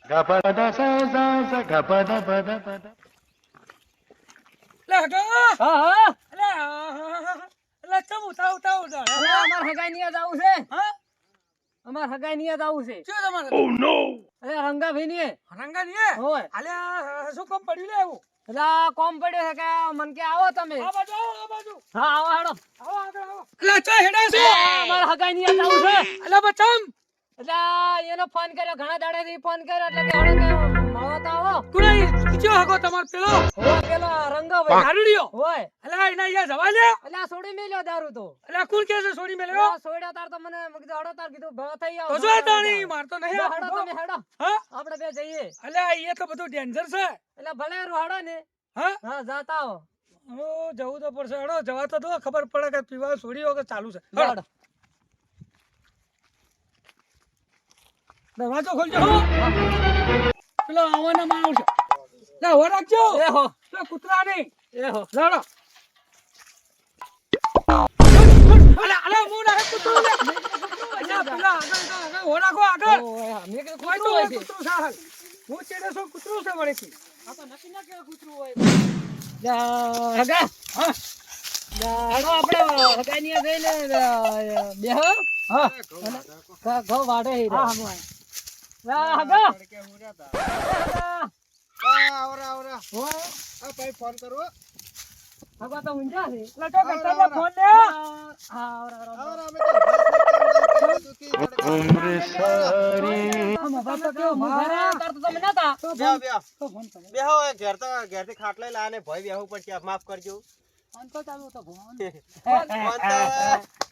Gapada sa sa sa gapada pada pada. લે હટો હા હા લે લે ચમ ઉતાવ ઉતાવ ઉતાવ અરે અમાર હગાઈ નિયા જાવું છે હા અમાર હગાઈ નિયા જાવું છે શું તમારે Oh no! અરે રંગાભાઈ ની રંગા ની હોય અલ્યા શું કામ પડ્યું લે એવું એટલે આ કોમ પડ્યો છે કે મન કે આવો તમે આ બાજુ આવો આ બાજુ હા આવો હેડો આવો આગળ આવો લે ચા હેડા છે અમાર હગાઈ નિયા જાવું છે અલ્યા બચમ એટલે એનો ફોન કર્યો ઘણા દાડાથી ફોન કર્યો એટલે કે હેડો કે મળવા તો આવો કુણાઈ કીચો હગો તમાર પેલો હોય પેલો રંગાભાઈ દારૂડિયો હોય અલ્યા એના અહીંયા જવા લે એટલે આ છોડી મેલ્યો દારૂ તો અલ્યા કોણ કે છે છોડી મેલ્યો એટલે છોડ્યો તાર તો મને મેં કીધું હેડો તાર કીધું ભેગા થઈ તો આવો જો તાણી મારતો નહીં હેડો આપો તમે હેડો હા આપણે બે જઈએ અલ્યા એ તો બધું ડેન્જર છે એટલે ભલે હેડો ને હા હા જાતા આવો ઓ જવું તો પડશે હેડો જવા તો દો ખબર પડે કે પીવા છોડી વગર ચાલુ છે હેડો હેડો દરવાજો ખોલજો હો પેલો આવવાના માણસ છે લે હો રાખજો એ હો પેલો કૂતરા નહીં એ હો લડો અલે અલે મુ ના કૂતરું લે અલ્યા પેલા આગળ હો રાખો આગળ ઓય મેં કીધું કોઈ તો કૂતરું હોય છે કૂતરું છે હાલ હું ચેડે છો કૂતરું છે વળે છે આ તો નક્કી ના કેવું કૂતરું હોય જા હગા હા જા હેડો આપણે હગાઈ ની જઈને બેહો હા ઘઉં વાડે હી હા હા જા હગા આવરા આવરા હોય આ ભાઈ ફોન કરો હગા તો ઊંઝા છે લટો કરતા લે ફોન લે હા આવરા આવરા અમે તો દુખી Umre sari. તમે નતા બેહો બેહો તો ફોન કરે બેહો એ ઘેર થી ખાટલે લાને ભઈ બેહવું પડશે માફ કરજો ફોન તો ચાલુ તો ફોન ફોન તો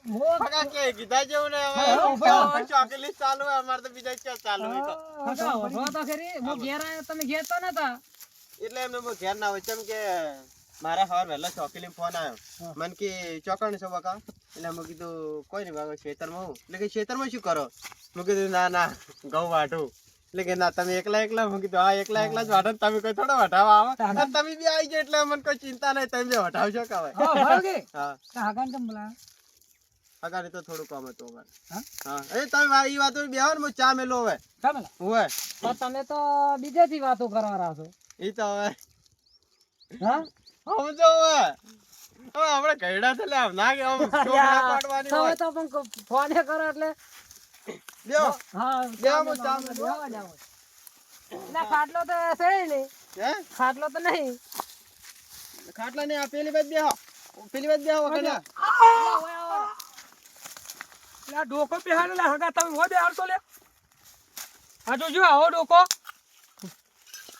ફકા કે કીધા જેવું ને હવે ચોકલી ચાલુ હે અમાર તો બીજા ક્યાં ચાલુ હોય તો હગા ઓઢો તો ખરી હું ઘેર આયો તમે ઘેર તો નતા એટલે એમને હું ઘેર ના હોય કેમ કે મારા સવાર વહેલો ચોકીલી ફોન આવ્યો મન કે ચોકણ છે બકા એટલે મેં કીધું કોઈ નહીં બાબા ખેતરમાં હું એટલે કે ખેતરમાં શું કરો મેં કીધું ના ના ઘઉં વાઢું એટલે કે ના તમે એકલા એકલા મેં કીધું હા એકલા એકલા જ વાઢો તમે કોઈ થોડો વઢાવા આવે અને તમે બી આવી જાય એટલે મને કોઈ ચિંતા નહીં તમે બી વઢાવશો કે હવે હા ભાગે હા આગળ કેમ બોલા અગાડી તો થોડું કામ હતું અમારે હા? હા એ તમે એ વાતો બેહો ને હું ચા મેલો હવે કામલા હોય તો તમે તો બીજેથી વાતો કરવાના છો એ તો હવે હા સમજો હવે આપણે ગયડા છે આમ ના કે આમ ચોકડા પાડવાની તમે હોય તો પણ ફોને કરો એટલે લ્યો હા બેહો હું ચા મેલો એટલે ખાટલો તો છે નહીં હે ખાટલો તો નહીં ખાટલા ને આ પેલી બાજુ બેહો પેલી બાજુ બેહો વગર લા ડોકો બેહાડે લા હગા તમે હો બેહાડતો લે આ જોજો આવો ડોકો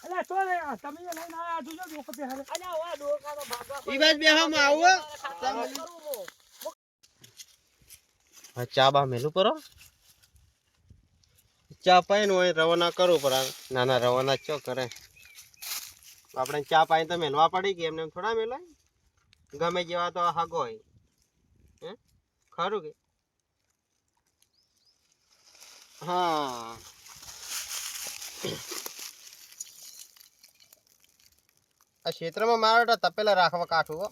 અલ્યા તો લે તમે એ લઈને આયા આ જોજો ડોકો બેહાડે અલ્યા ઓય ડોકા તો ભાગવા ઈ બાજુ બેહો હું આવું હા ચા બા મેલું પરો ચા પાઈને હોય રવાના કરું પર નાના રવાના ચો કરે આપણે ચા પાઈ તો મેલવા પડી કે એમને થોડા મેલાય ગમે જેવા તો હગો હોય હે ખરું કે હા આ ક્ષેત્રમાં મારો તો તપેલા રાખવા કાઠું હો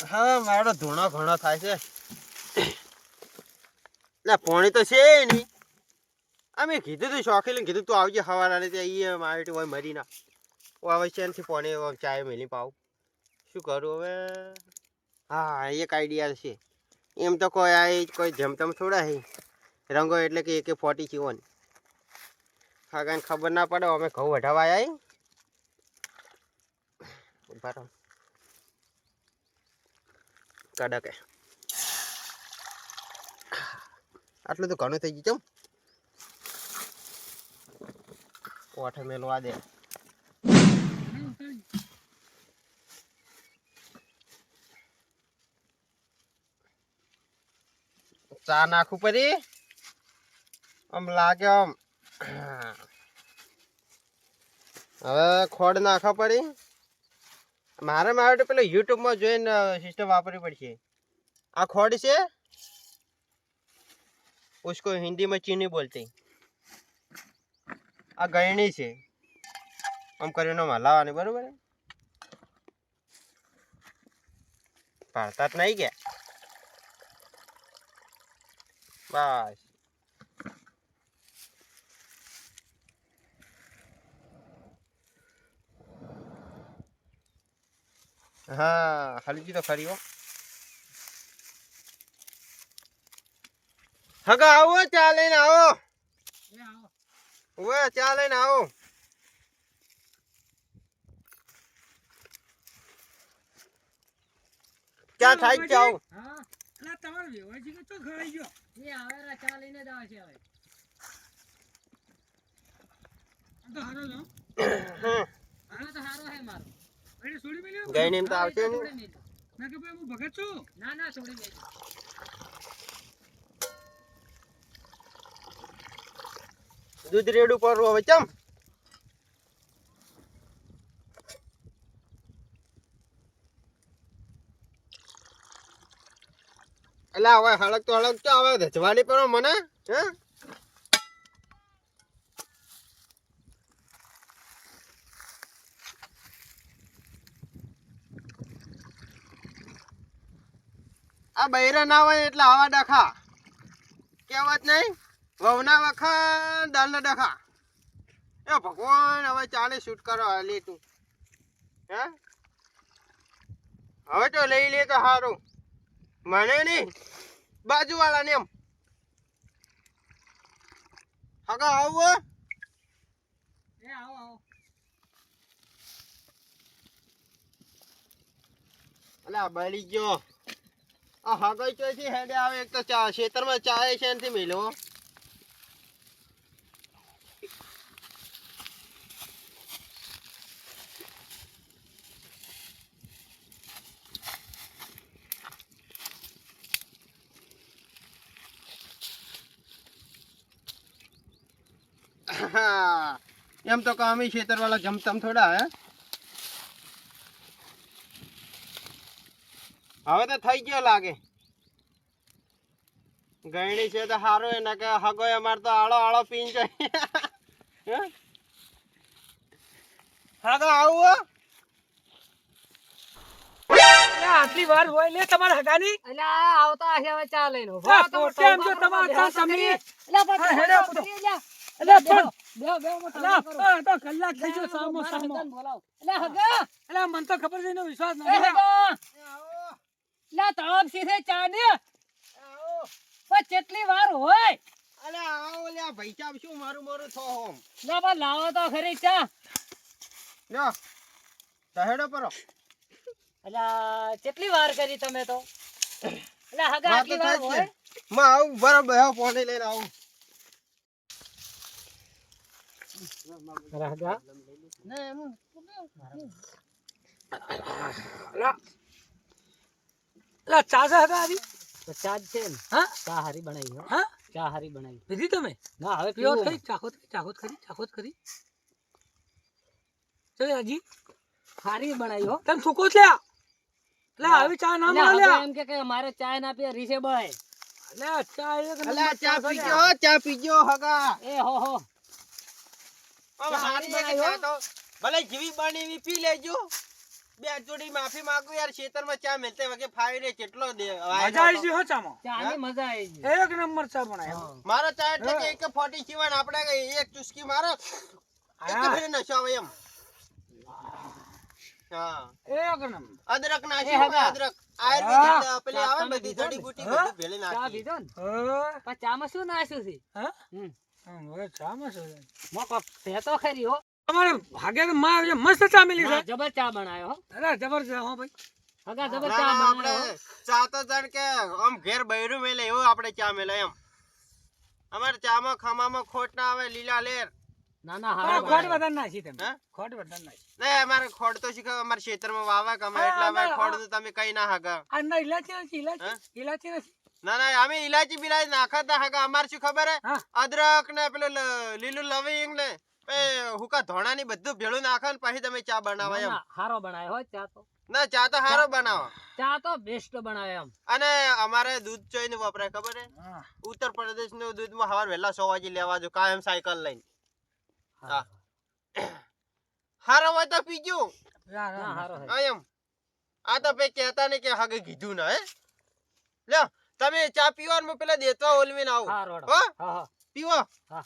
હા મારો ધૂણો ઘણો થાય છે ના પોણી તો છે નહીં અમે કીધું તું શોખી કીધું તું આવજે હવાના ત્યાં મારી હોય મરી ના હું હવે છે પોણી ચાય મેલી પાઉં શું કરું હવે હા એક આઈડિયા છે એમ તો કોઈ જમતમ થોડા હે રંગો એટલે કે AK 47 હા કાંઈ ખબર ના પડે અમે ઘઉં વઢાવા આવ્યા ઉભા રહો કડકે આટલું તો ઘણું થઈ ગયું કોઠે મેલવા દે ચા નાખું પડી આમ લાગે આમ હવે ખોડ નાખવા પડી મારે પેલો યુટ્યુબમાં જોઈને સિસ્ટમ વાપરવી પડશે આ ખોડ છે उसको हिंदी में चीनी बोलते આ ગયણી છે આમ કરીને હલાવવાની બરોબર પાડતા જ નહીં ગયા બસ હા હલજી તો ખરી હો. હગા આવો ચા લઈને આવો. એ આવો. ઓવે ચા લઈને આવો. ક્યાં થાય જ જાવ. હા એટલે તમારે વેવાજી કે તો ખવાઈ ગયો. એ આવે રા ચા લઈને જ આવે છે હવે. આ તો હારો લો. આનો તો હારો હે મારો. અરે છોડી મેલ્યો. ગઈને એમ તો હા, એ આવશે તો ને. છોડી મેલ્યો. મેં કે ભાઈ હું ભગત છું. ના ના છોડી મેલ્યો. દૂધ રેડું કરવું હવે ચમ. અલા હવે હળક તો હવે ધજવાની પડો મને હે. આ બૈરા ના હોય એટલે આવા ડખા કહેવત નહીં. વહુના વખા દાલના ડખા. એ ભગવાન હવે ચાલે શૂટ કરો હાલી તું હે. હવે તો લઈ લે તો સારું મને નહીં બાજુવાળાને એમ. હગા આવો. એ આવો આવો. અલા બળી ગયો. આ હગાઈ ચોથી હેડે આવે. એક તો ચા ખેતરમાં ચા છે એનાથી મેલો. એમ તો કામી ખેતર વાળા જમતમ થોડા હે. હવે તો થઈ ગયો લાગે. ગયણી છે તો સારું એના કે હગો અમાર તો આળો આળો પીન જાય. હગો આવું. એટલે આટલી વાર હોય લે તમારા હગાની. એટલે આ આવતા હશે હવે ચા લઈને. ઉભો હા, રહો તમે પોતે એમ જો ટોપા તમારા પર ચા બેહો તો તમે- ખરી. એટલે પણ હા, હેડો ટોપા બધો. કરી લ્યા. એટલે બેહો, પણ બેહો, બેહો, હું અલા, ટોપા કરું. તો કલાક થઈ ગયો સામો મારા સામો. હગાને બોલાવો. એટલે હગા, એટલે મને તો ખબર છે એનો વિશ્વાસ એ નથી. હગા. એટલે તળાવ સીધે ચા ને. પણ કેટલી વાર હોય. અલે આવો લ્યા ભાઈ સાહેબ શું મારું મારું થો હોમ. લે પણ લાવો તો ખરી ચા. લ્યો તહેડો પરો. એટલે કેટલી વાર કરી તમે તો. એટલે હગા વાત તો આટલી વાર થાય જ હોય. છે. માં આવું બરાબર હે પાણી લઈને આવું. હગા ને એમ એટલે ચા છે હગા આવી. તો ચા જ છે ને. હા ચા હારી બનાવી હો. હા ચા હારી બનાવી. પીધી તમે. ના હવે પીવો પીવું ખરી ચાખોત ખરી. ચલ હજી હારી બનાવી હો. તમે થૂકો જ લ્યા. એટલે આવી ચા ના એટલે મળે હગા લ્યા. એમ કે મારે ચા ના પીએ રીસે બળે. એટલે ચા એક અલા નંબર ચા છે પીજો લ્યા. ચા પીજો હગા. એ હો હો. હવે હારી છે કે ચા તો ભલે જીવી બની એવી પી લેજો. બે જોડી માફી માંગુ યાર ખેતરમાં ચા મેલતે વગે ફાવી રે કેટલો દે મજા આવી છે હો ચામાં. ચાની મજા આવી ગઈ. એક નંબર ચા બનાવી. હા. મારો ચા એટલે કે એક 47 આપણે કે એક ચુસ્કી મારો એક હા. ફેર નશો આવે એમ. હા એક નંબર. અદરક એ નાખી હગા. અદરક આયુર્વેદિક હા. પેલી આવે તમે બધી પીધો ને? જડીબુટી હા. બધું ભેળી ચા નાખી. પીધો ને. હા પણ ચામાં શું નાખ્યું છે. હા હમ. હવે ચામાં શું છે? મોકો તે તો ખરી હો. તમારે ભાગે તો માં આવે છે, મસ્ત ચા મિલી ના, છે. જબર ચા બનાવ્યો હો. અરે જબરજસ્ત હો ભાઈ. હગા જબર ના, ચા ના, બનાવ્યો હો. આપણે ચા તો જાણ કે આમ ઘેર બૈરું મેલે એવું આપણે ચા મેલે એમ. અમારે ચામાં ખાવામાં ખોટ ના આવે લીલા લેર. ના ના પણ હારો ખોટ બનાવ્યો. વધારે નાખી તમે. હા? ખોટ વધારે નાખી. નહીં અમારે ખોડ તો શીખે અમારે ખેતરમાં વાવા કમે હા, એટલે અમારે ના, ખોડ તમે કઈ ના હગા. આ ના ઇલાયચી નથી, હા? ઇલાયચી નથી. ના ના અમે ઇલાયચી બિલાયચી નાખતા હગા. અમારે શું ખબર હે હા. અદરક ને પેલું લીલું લવિંગ ને એ હુકા ધોણા ની બધું ભેળું નાખો ને પછી તમે ચા બનાવો ના, એમ. ના, હારો બનાવ્યો હો ચા તો. ના ચા તો હારો બનાવો. ચા તો બેસ્ટ બનાવે એમ. અને અમારે દૂધ ચોઈ ને વપરાય ખબર હે હા. ઉત્તર પ્રદેશ નું દૂધ માં સવાર વહેલા 6 વાગે લેવા જો કાયમ સાયકલ લઈને. હા. હારો હોય તો પીજો. યાર, ના હારો હે. હા એમ. આ તો ભાઈ કહેતા ને કે હગે કીધું ના હે. લ્યો તમે ચા પીવો ને હું પેલા દેતવા ઓલવીને આવું. હારો હેડો. હો હા હા પીવો. હા.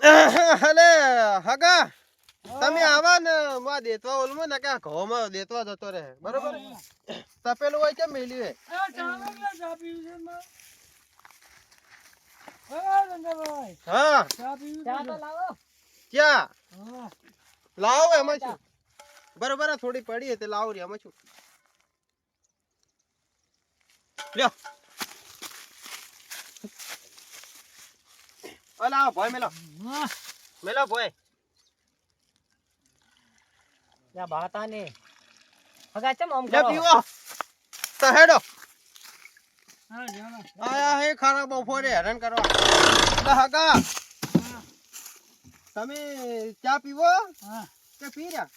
અલે હગા તમે આવા ને માં દેતવા ઓલમાં ને કે ઘઉંમાં દેતવા જતો રહે બરોબર તપેલું હોય કે મેલ્યું હે આ ચાલે ને ચા પીવી છે મારે. રંગાભાઈ, હા ચા પીવી ચા છે? તો લાવો. ક્યાં હા. લાવો એમાં શું બરોબર આ થોડી પડી તે લાવો રે એમાં શું લ્યો અલા ભાઈ મેલો હા. મેલો ભાઈ યા બાતા ને હગા ચમ આમ લે કરો પીવો તો હેડો હા, જાણો. આયા હે ખારા બપોરે હેરાન કરવા લે હગા તમે ચા પીવો હા. કે પી રહ્યા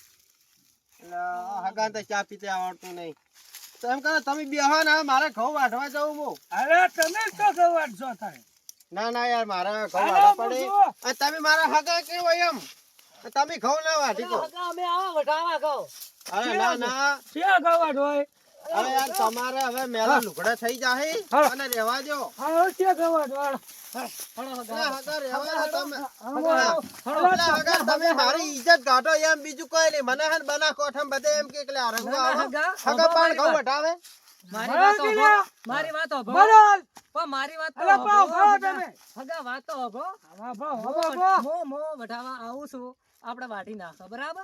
એટલે હગા તો ચા પીતે આવડતું નહીં તો એમ કરો તમે બેહો ને મારે ઘઉં વાઢવા જવું હું અરે તમે જ તો સવાર છો તારે. ના ના યાર મારા ઘઉં અરે વાઢવા પડે પૂછો. અને તમે મારા હગા કેવો એમ તમે ઘઉં ના વાઢી કહો હગા અમે આવા વઢાવા કહો અરે ના ના ક્યાં ગવાડ હોય? હવે યાર તમારે હવે મેલા લુગડા થઈ જાહે હા. અને રહેવા દો હા, ક્યાં ગવાડ વાળો? હળો લે હગા હગા રહેવા દો તમે હળો. લે હગા તમે મારી ઇજ્જત કાઢો એમ બીજું કોઈ નહીં મને હે ને બના કોઠમ બધે એમ કે લે રંગો ના, આવો હગા, હગા પાણ મારી ઘઉં વાત. વઢાવે મારી ભરો વાત કે હોભળો. લ્યા? મારી વાત હોભળો. બરોલ. પણ મારી વાત તો અલા પાવ હોભળો, ખાઓ હગા. તમે. હગા વાત તો હોભળો. મો વઢાવા આવું છું આપણે વાઢી નાખો બરાબર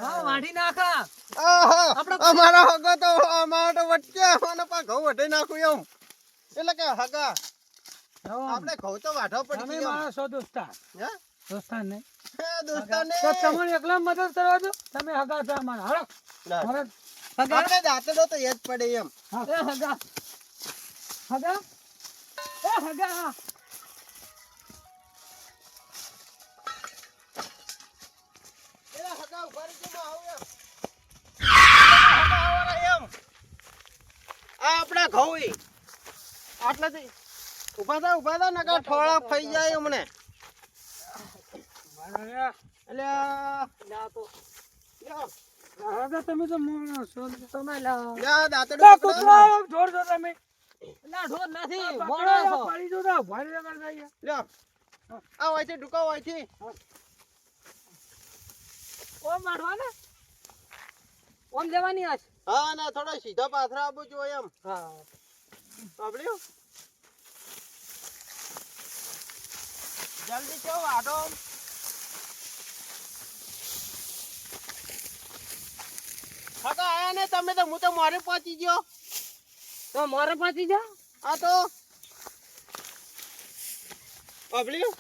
હા વાઢી નાખા આહા, આપણે અમારા હગા તો અમારા તો વચ્ચે અને પા ઘઉં વઢાઈ નાખું એમ એટલે કે હગા આપણે ઘઉં તો વાઢવા તમે પડી મારા છો દોસ્તાર. હે દોસ્તાર નહીં. હે દોસ્તાને તો તમને એકલા મદદ કરવા દો. તમે હગા છો અમારા. હળો. ના, મારા હગા આપણે દાંતડો તો યાદ પડે એમ એ હગા હગા એ હગા એલા હગા ઉભા રહેજો, હું આવું એમ. હગા આવવાના એમ. આ આપણા ઘઉં ઈ. આટલાથી ઉભા થા નકર ઠોળા ફઈ જાય હમણે મારા એટલે ના તો લ્યો, હગા તમે તો મોણો છો. તમે લાવ લ્યો દાંતડું તો પકડો. કૂતરા ઢોર છો તમે. ના ઢોર નથી પકડો, મોણો પાડી દો તો ભારે વગર જાય. લ્યો આ હોય છે ડુકા હોય છે ઓમ મારવા ને ઓમ લેવાની આજ હા ના થોડા સીધા પાથરા આપું છું એમ હા સાંભળ્યું જલ્દી કેવો આટો હગા આયા ને તમે તો હું તો મોરે પહોંચી ગયો તો મોરે પાછી જા આ તો સાંભળ્યું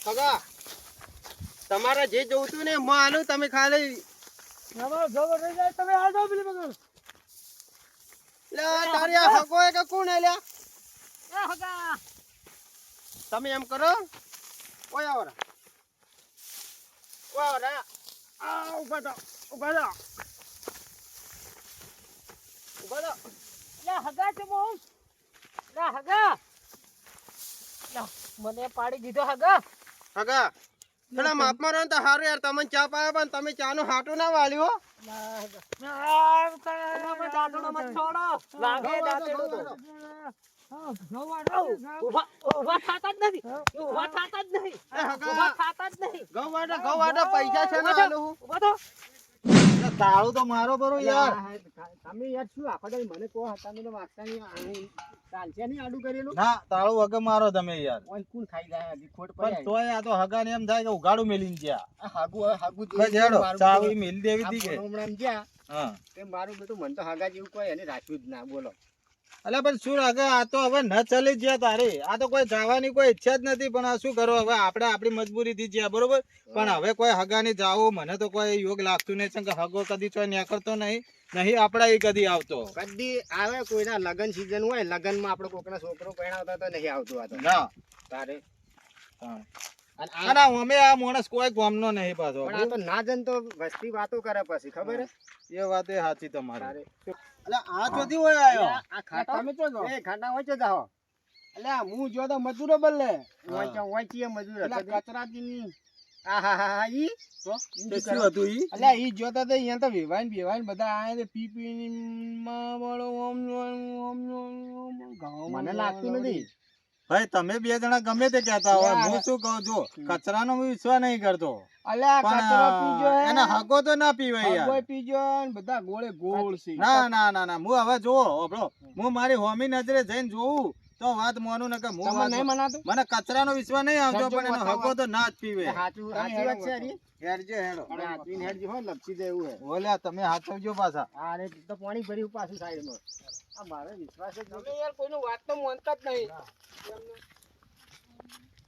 હગા તમારે જે જોઈતું ને હું આલું તમે ખાલી અમારો જબર રહી જાય તમે આ જાઓ પેલી બગલ. લે તારી આ હગો એ કે કોણ હે લ્યા એ હગા તમે એમ કરો ઓય આવરા આ ઉભા થા ઉભા થા લે હગા છે મોમ લે હગા લે મને પાડી દીધો હગા હગા પેલા માપમાં રહો ને તો સારું યાર તમને ચા પાયા પણ તમે ચા નું હાટું ના વાળ્યું હો તમે દાંતડો મત છોડો લાગે દાંતડો તો હા, ગવાડ. ઉભા થાતા જ નથી ઉભા થાતા જ નહીં એ હગા. ઉભા થાતા જ નહીં ઘઉં વાટો પૈસા છે ને આલું હું ઉભા થો તાળું તો મારો બરો યાર તમે યાર શું આખો દાડી મને કહો તમે તો વાગતા નહીં ચાલશે નહીં આડું કરેલું ના તાળું વગર મારો તમે યાર ઓય કોણ ખાઈ જાય હજી ખોટ પણ પડી તોય આ તો હગા ને એમ થાય કે ઉગાડું મેલીને ગયા હાગુ બસ હેડો ચાવી મેલી દેવી હતી કે હમણાં ગયા હા તે મારું બેટું મને તો હાગા જેવું કોઈ એને રાખ્યું જ ના બોલો અલ્યા પણ શું હગા આ તો હવે ન ચાલી જ ગયા તારે આ તો કોઈ જવાની કોઈ ઈચ્છા જ નથી પણ આ શું કરો હવે આપણે આપણી મજબૂરી થી ગયા બરોબર પણ હવે કોઈ હગા ની જાવું મને તો કોઈ યોગ લાગતું નહીં છે કે હગો કદી તો નીકળતો નહીં નહીં આપડા એ કદી આવતો કદી આવે કોઈના લગન સીઝન હોય લગનમાં આપણે કોકના છોકરો પરણાવતા તો નહીં આવતું આ તો ના તારે હા. અને અને અમે આ માણસ કોઈ ગામનો નહીં પાછો પણ આ તો ના જન તો વસ્તી વાતો કરે પછી ખબર હે એ વાત એ સાચી તમારી તારે અલ્યા આ ચોથી હોય આવ્યો આ ખાટા તમે તો એ ખાટા હોય છે જાઓ અલ્યા હું જો તો મજૂરો બદલે વાંચીએ મજૂર હતા કચરાજીની આહાહા ઈ તો શું હતું ઈ અલ્યા ઈ જોતા તો અહીંયા તો વેવાઈન બધા આયા તે પી પી માં વાળો ઓમ મને લાગતું નથી ભાઈ તમે બે જણા ગમે તે કહેતા હોય હું શું કહું છું કચરાનો હું વિશ્વાસ નહીં કરતો પણ એના હગો તો ના પીવાય યાર ના હું હવે જોવો આપણો હું મારી હોમી નજરે જઈને જોઉં તો વાત માનું ને કે મને કચરાનો વિશ્વાસ નહીં આવતો પણ એનો હગો તો ના જ પીવે બોલ્યા તમે હાચવજો પાછા પાણી ભર્યું પાછું સાઈડમાં આ મારો વિશ્વાસ જ તમે યાર કોઈનું વાત તો માનતા જ નહીં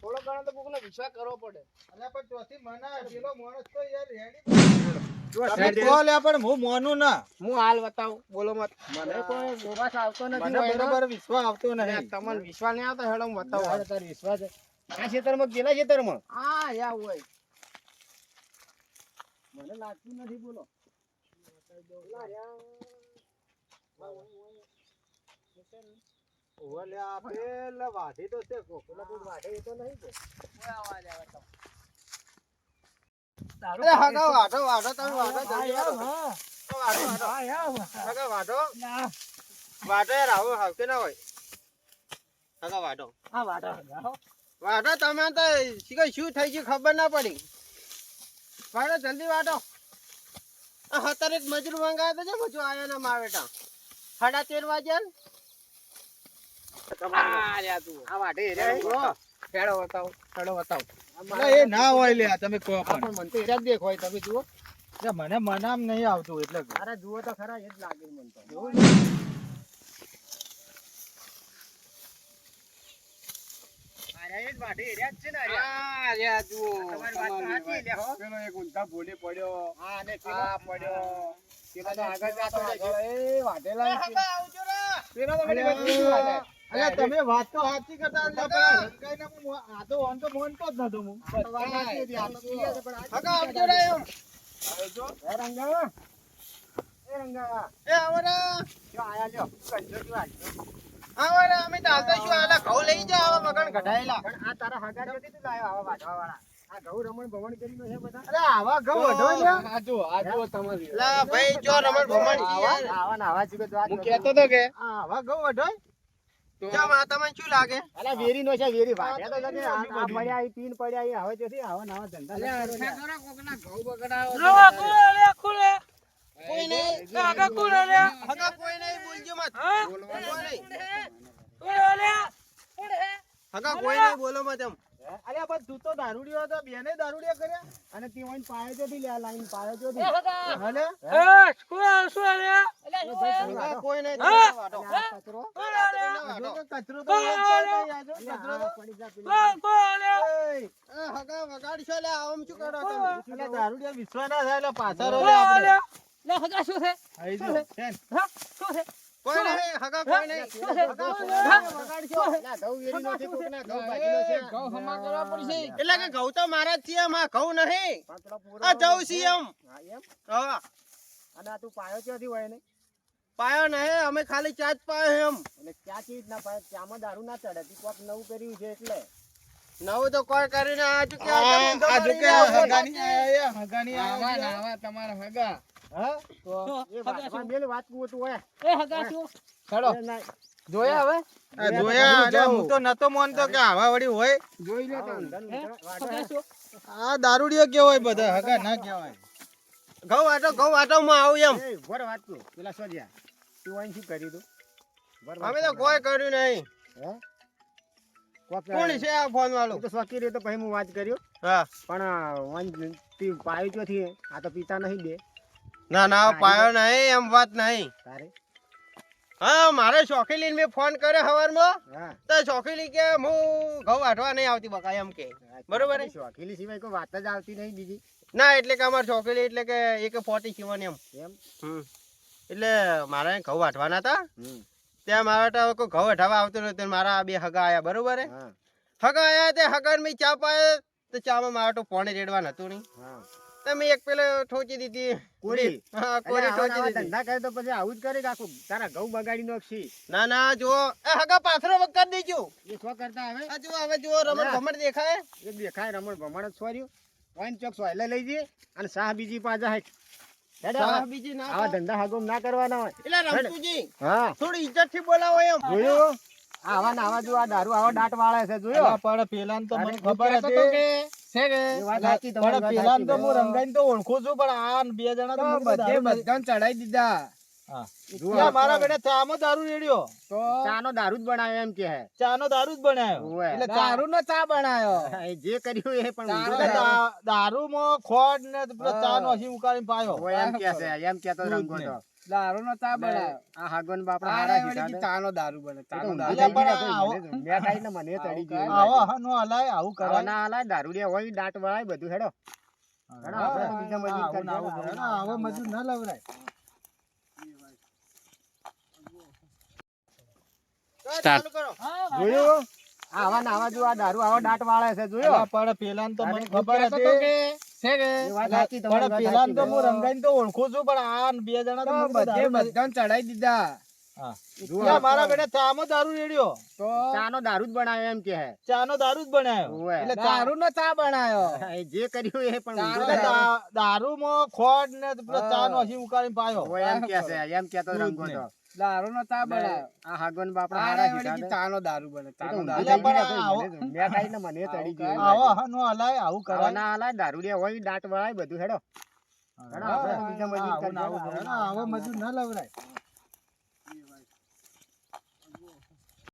થોડો ઘણો તો કોકનો વિશ્વાસ કરવો પડે અલ્યા પણ ચોથી મના પેલો માણસ તો યાર રેડી બોલ પણ હું માનું ના હું હાલ બતાવું બોલો મત મને કોઈ વિશ્વાસ આવતો નથી મને બરોબર વિશ્વાસ આવતો નહીં તમને વિશ્વાસ નહીં આવતો હેડો હું બતાવું તાર વિશ્વાસ આ ખેતરમાં ગેલા ખેતરમાં હા યા હોય મને લાગતું નથી બોલો ઓલ્યા પેલા વાઢી તો છે કોકલા કોઈ વાઢે એ તો નહીં કે અરે હગા વાઢો તમે વાઢો જલ્દી હગા વાઢો વાઢો યાર આવો હાવકે ના હોય હગા વાઢો વાઢો તમે તો શું થઈ ગયું ખબર ના પડી વાઢો જલ્દી વાઢો અત્યારે જ મજૂર મંગાવ્યા તો મજૂર આવ્યા ના માવેટા 13:30 વાગ્યા એ ના હોય લે તમે કહો પણ મને તો એરા જ દેખાય તમે જુઓ મને મનામ નહીં આવતું એટલે અરે જુઓ તો ખરા એ જ લાગે મને તો તમે વાત તો સાચી કરતા આ તો ઓન તો મોનતો જ નતો હું અમે ચાલતા શું આલા ઘઉં લઈ જાવ મગન ઘટાયેલા આ તારા હગા જોડી તું લાયો આવા વાટવા વાળા આ ઘઉં રમણ ભવન કરીને છે બધા અરે આવા ઘઉં વઢો લ્યા આ તમારી લા ભાઈ જો રમણ ભમણ આવા ના આવા જીગત વાત હું કહેતો તો કે આવા ઘઉં વઢો ચમ આ તમને શું લાગે અલા વેરી નો છે વેરી વાટ્યા તો નથી આ પડ્યા અહીં તીન પડ્યા અહીં હવે તેથી આવા નવા ધંધા કોકના ઘઉં બગડાવો કોઈ નહીં હગા કોણ લે હગા કોઈ નહીં બોલજો મત હા? કોઈ નહીં કોણ લે હગા કોઈ નહીં બોલો મત એમ અલ્યા પણ તું તો દારૂડિયો હતો બેને દારૂડિયા કર્યા અને તે વઈને પાયો જોથી લે લાઈન પાયો જોથી હાલે શું લે હગા કોઈ નહીં હા? વાટો કચરો કચરો તો પડી જા કોણ લે હગા વગાડશો લે આમ શું કરો તમે એટલે દારૂડિયા વિશ્વાસ ના થાય એટલે પાછા રહો કોણ આપણે લે લે હગા શું છે આઈ જો ટેન. કોઈ નહીં હગા કોઈ નહીં એટલે કે ઘઉં તો મારા જ છે એમ આ ઘઉં નહીં આ જવું છે એમ હા પાયો નહીં અમે ખાલી ચા જ પાયો એમ દારૂ ના ચડે કોક નવું કર્યું છે એટલે નવું તો કોઈ કરીને આ ચૂકે આ જો કે હગાની આયા હગાની આયા તમારા હગા હા તો એ વાતમાં બેલ વાત કુતું હોય ચલો જોયા હવે આ જોયા અરે હું તો નતો માનતો કે આવા વળી હોય જોઈ લે આ દારૂડિયો કેવો હોય બધા હગા ના કહેવાય ઘઉં વાટો માં આવું એમ ભર વાત તું પેલા સોજ્યા તું અહીં શું કર્યું તું અમે તો કોઈ કર્યું નહીં કોણ છે આ ફોન વાળો તો સ્વકી રહ્યો તો પછી હું વાત કર્યો હા પણ તું પાયો ચોથી આ તો પિતા નહીં દે ના ના પાયો નહીં એમ વાત નહીં તારે હા મારે શોખી લઈને મેં ફોન કર્યો સવારમાં હા તો શોખી લી કે હું ઘઉં વાટવા નહીં આવતી બકા એમ કે બરોબર ને? શોખીલી સિવાય કોઈ વાત જ આવતી નહીં બીજી ના એટલે કે અમારે શોખી એટલે કે એક 40 સીવન એમ એમ એટલે મારે ઘઉં વાટવાના હતા ત્યાં મારા તો કોઈ ઘઉં વાટવા આવતો નતો મારા બે હગા આયા બરોબર હે હા હગા આયા તે હગા મેં ચા પાય તો ચામાં મારા તો પાણી રેડવા નતું નહીં હા તો મેં એક પેલે ઠોકી દીધી કોરી? હા કોરી ઠોકી દીધી ધંધા કરે તો પછી આવું જ કરે કે આખું તારા ઘઉં બગાડી નાખશી ના ના જો એ હગા પાથરો વખત દેજો એ શું કરતા હવે આ જો હવે જો રમણ ભમણ દેખાય એક દેખાય રમણ ભમણ જ છોર્યું વાઈન ચોક સોયલે લઈ જઈએ અને શાહ બીજી પાછા હેઠ સાહ બીજી ના આવા ધંધા હગમ ના કરવાના હોય એટલે રમતુજી હા થોડી ઇજ્જત થી બોલાવો એમ જોયું આવા ને આવા જો આ દારૂ આવા દાંત વાળે છે જોયો અલા, પણ પેલાને તો મને ખબર કહેતો હતી. તો કે છે કે અલા, વાત સાચી પણ તમારી વાત પેલાને તો સાચી હું છે. રંગાઈને તો ઓળખું છું, પણ આ બે જણા તો મને બધે દારૂ બધાને ચડાઈ દીધા હા. જુઓ. અલા, મારા બેટા ચામાં દારૂ રેડ્યો તો ચાનો દારૂ જ બનાવ્યો એમ કે હે. ચાનો દારૂ જ બનાવ્યો ઓવે. એટલે દારૂનો ચા બનાવ્યો એ જે કર્યું એ પણ ઊંધું એટલે કર્યું. દારૂમાં ખોટ ને પેલો ચા નો હસી ઉકાળીને પાયો ઓવે એમ કે છે એમ કેતો રંગો તો દારૂનો ચા આ હાગવન બાપડા હારા કીધા ને. ચાનો દારૂ બને એ તો ઊંધું અલ્યા, થઈ ગયું પણ ને આવો- તો મેં ખાઈને મને ચડી ગયું એવું આવો લાગ્યું. હા નો હલાય આવું આવા કરાય ના હલાય, દારૂડિયા હોય દાંત વળાય બધું હેડો હેડો, આપણે તો બીજા મજૂર આવું ના કરજો. આવું ના, આવો મજૂર ના લવરાય ચાલુ કરો. જોયું આવા ને આવા જો આ દારૂ આવા દાંત વાળે છે જોયો. અલા, પણ પેલાને તો મને અરે, ખબર કહેતો તો હતી કે છે કે એ વાત સાચી તમારી પણ વાત પેલાને તો સાચી હું છે. રંગાઈને તો ઓળખું છું, પણ આ બે જણા તો મને બધે દારૂ બધાને ચડાઈ દીધા હા. જુઓ. અલા, મારા બેટા ચામાં દારૂ રેડ્યો તો ચાનો દારૂ જ બનાવ્યો એમ કે હે. ચાનો દારૂ જ બનાવ્યો ઓવે. એટલે દારૂનો ચા બનાવ્યો એ જે કર્યું એ પણ ઊંધું એટલે કર્યું. દારૂમાં ખોટ ને પેલો ચા નો હસી ઉકાળીને પાયો ઓવે એમ કે છે એમ કેતો રંગો તો દારૂનો ચા આ હાગવન બાપડા હારા કીધા ને. ચાનો દારૂ બને એ તો ઊંધું અલ્યા, થઈ ગયું પણ ને આવો- તો મેં ખાઈને મને ચડી ગયું એવું આવો લાગ્યું. હા નો હલાય આવું આવા કરાય ના હલાય, દારૂડિયા હોય દાંત વળાય બધું હેડો હેડો, આપણે તો બીજા મજૂર આવું ના કરજો. આવું આવો મજૂર ના લવરાય